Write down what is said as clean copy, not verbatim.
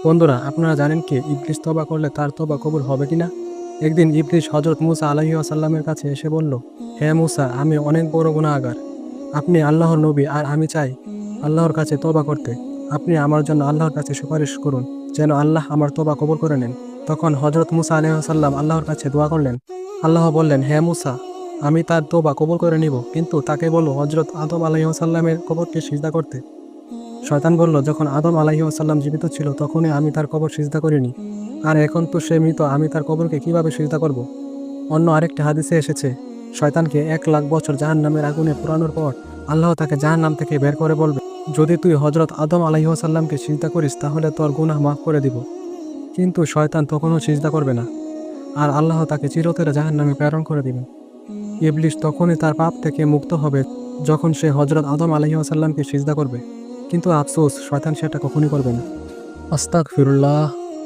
বন্ধুরা, আপনারা জানেন কি ইবলিস তওবা করলে তার তওবা কবুল হবে কিনা? একদিন ইবলিস হযরত মূসা আলাইহিস সালামের কাছে এসে বলল, হে মূসা, আমি অনেক বড় গুনাহগার। আপনি আল্লাহর নবী আর আমি চাই আল্লাহর কাছে তওবা করতে। আপনি আমার জন্য আল্লাহর কাছে সুপারিশ করুন যেন আল্লাহ আমার তওবা কবুল করে নেন। তখন হযরত মূসা আলাইহিস সালাম আল্লাহর কাছে দোয়া করলেন। আল্লাহ বললেন, হে মূসা, আমি তার তওবা কবুল করে নিব, কিন্তু তাকে বলো হযরত আদম আলাইহিস সালামের কবরকে সিজদা করতে। শয়তান বলল, যখন আদম আলাইহিসসালাম জীবিত ছিল তখনই আমি তার কবর সিজদা করিনি, আর এখন তো সে মৃত, আমি তার কবরকে কিভাবে সিজদা করব? অন্য আরেকটি হাদিসে এসেছে, শয়তানকে 1,00,000 বছর জাহান্নামের আগুনে পোড়ানোর পর আল্লাহ তাকে জাহান্নাম থেকে বের করে বলবে, যদি তুই হযরত আদম আলাইহিসসালামকে সিজদা করিস তাহলে তোর গুনাহ মাফ করে দিব। কিন্তু শয়তান তখনও সিজদা করবে না, আর আল্লাহ তাকে চিরতরে জাহান্নামে প্রেরণ করে দিবেন। ইবলিস তখনই তার পাপ থেকে মুক্ত হবে যখন সে হযরত আদম আলাইহিসসালামকে সিজদা করবে। কিন্তু আফসোস, শয়তান সেটা কখনই করবে না। আস্তাগফিরুল্লাহ।